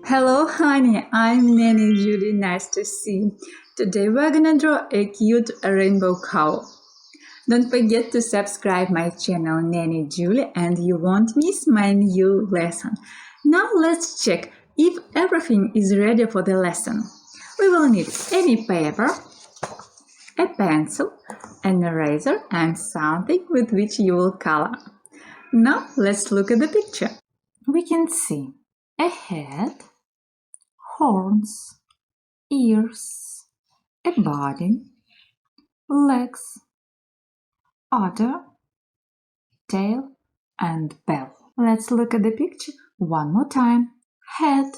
Hello, honey. I'm Nanny Julie. Nice to see you. Today we're gonna draw a cute rainbow cow. Don't forget to subscribe my channel Nanny Julie and you won't miss my new lesson. Now let's check if everything is ready for the lesson. We will need any paper, a pencil, an eraser and something with which you will color. Now let's look at the picture. We can see a head, horns, ears, a body, legs, udder, tail and bell. Let's look at the picture one more time. Head,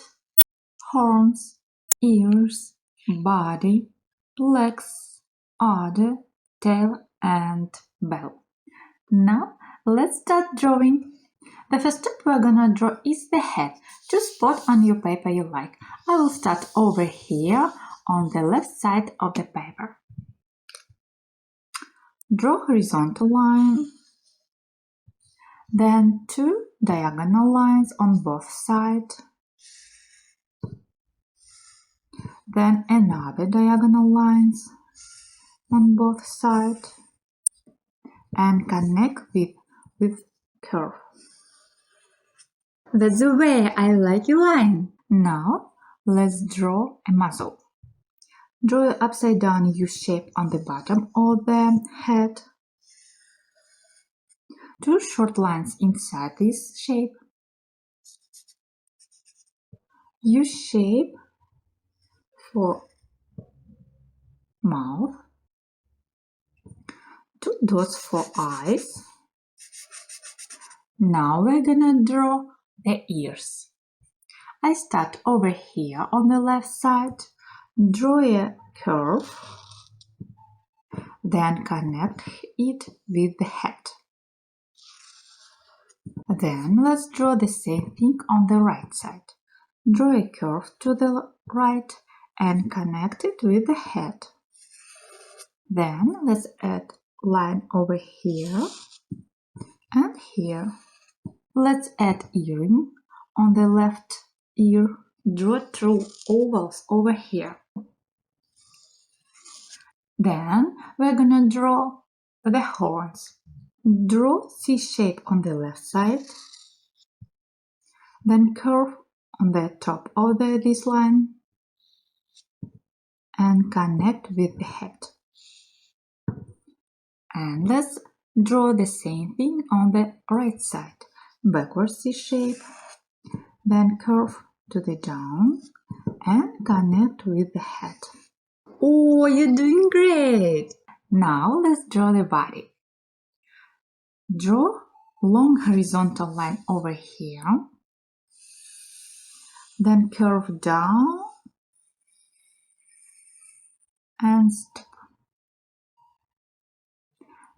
horns, ears, body, legs, udder, tail and bell. Now let's start drawing. The first step we're gonna draw is the head. Choose spot on your paper you like. I will start over here on the left side of the paper. Draw horizontal line, then 2 diagonal lines on both sides, then another diagonal lines on both sides, and connect with curve. That's the way I like your line. Now let's draw a muzzle. Draw an upside down U shape on the bottom of the head. 2 short lines inside this shape. U shape for mouth. 2 dots for eyes. Now we're gonna draw the ears. I start over here on the left side, draw a curve, then connect it with the head. Then let's draw the same thing on the right side. Draw a curve to the right and connect it with the head. Then let's add line over here and here. Let's add earring on the left ear. Draw 2 ovals over here. Then we're gonna draw the horns. Draw C shape on the left side, then curve on the top of this line and connect with the head. And let's draw the same thing on the right side. Backward C shape, then curve to the down and connect with the head. Oh, you're doing great! Now let's draw the body. Draw long horizontal line over here, then curve down and stop.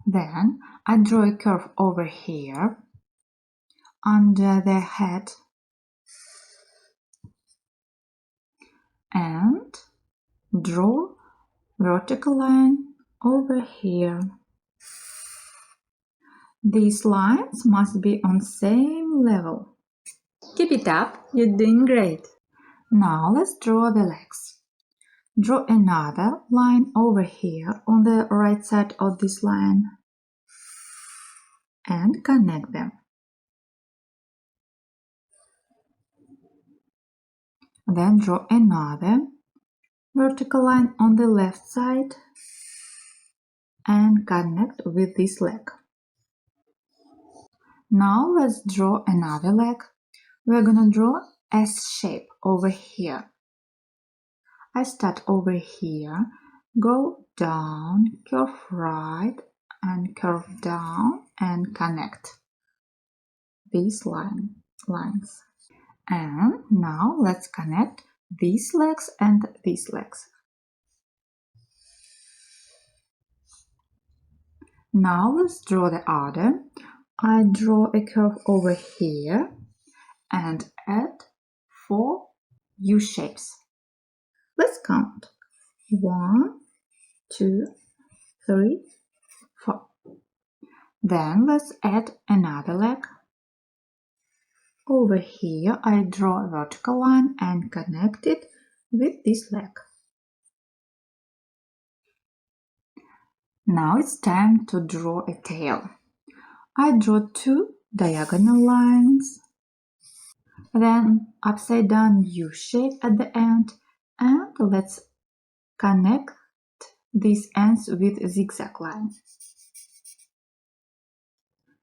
Then I draw a curve over here under the head and draw vertical line over here. These lines must be on same level. Keep it up, you're doing great. Now let's draw the legs. Draw another line over here on the right side of this line and connect them. Then draw another vertical line on the left side and connect with this leg. Now let's draw another leg. We're gonna draw S shape over here. I start over here, go down, curve right and curve down and connect these lines. And now let's connect these legs and these legs. Now let's draw the udder. I draw a curve over here and add 4 U shapes. Let's count. 1, 2, 3, 4. Then let's add another leg Over here I draw a vertical line and connect it with this leg. Now it's time to draw a tail. I draw 2 diagonal lines, then upside down U shape at the end, and let's connect these ends with a zigzag line.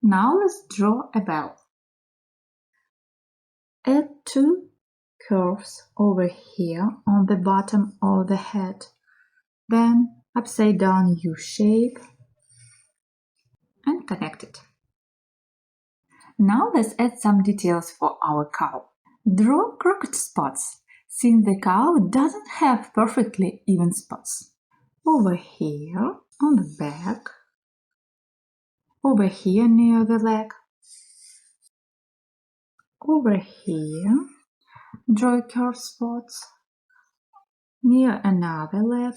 Now let's draw a bell. Add 2 curves over here on the bottom of the head, then upside down U shape and connect it. Now let's add some details for our cow. Draw crooked spots, since the cow doesn't have perfectly even spots. Over here on the back, over here near the leg, over here, draw curved spots near another leg.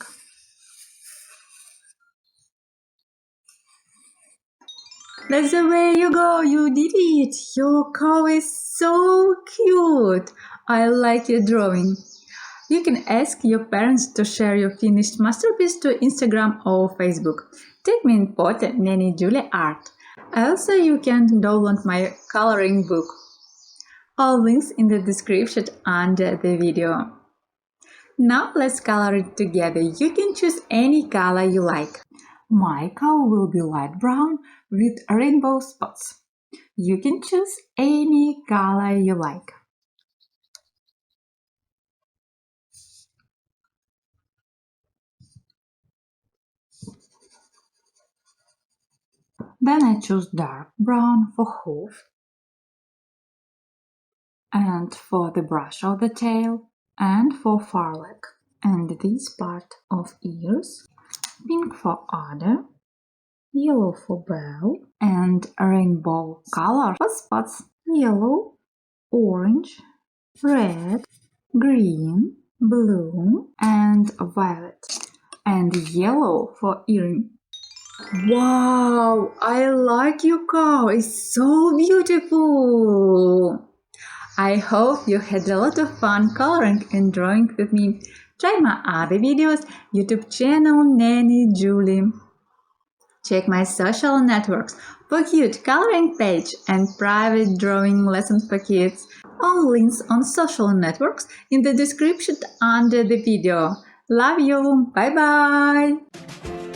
That's the way you go, you did it! Your cow is so cute! I like your drawing. You can ask your parents to share your finished masterpiece to Instagram or Facebook. Tag me in photo Nanny Julie Art. Also, you can download my coloring book. All links in the description under the video. Now let's color it together. You can choose any color you like. My cow will be light brown with rainbow spots. You can choose any color you like. Then I choose dark brown for hoof and for the brush of the tail and for far leg. And this part of ears, pink for udder, yellow for bell, and rainbow color for spots. Yellow, orange, red, green, blue, and violet. And yellow for earring. Wow, I like your cow. It's so beautiful. I hope you had a lot of fun coloring and drawing with me. Try my other videos, YouTube channel Nanny Julie. Check my social networks for cute coloring page and private drawing lessons for kids. All links on social networks in the description under the video. Love you. Bye bye.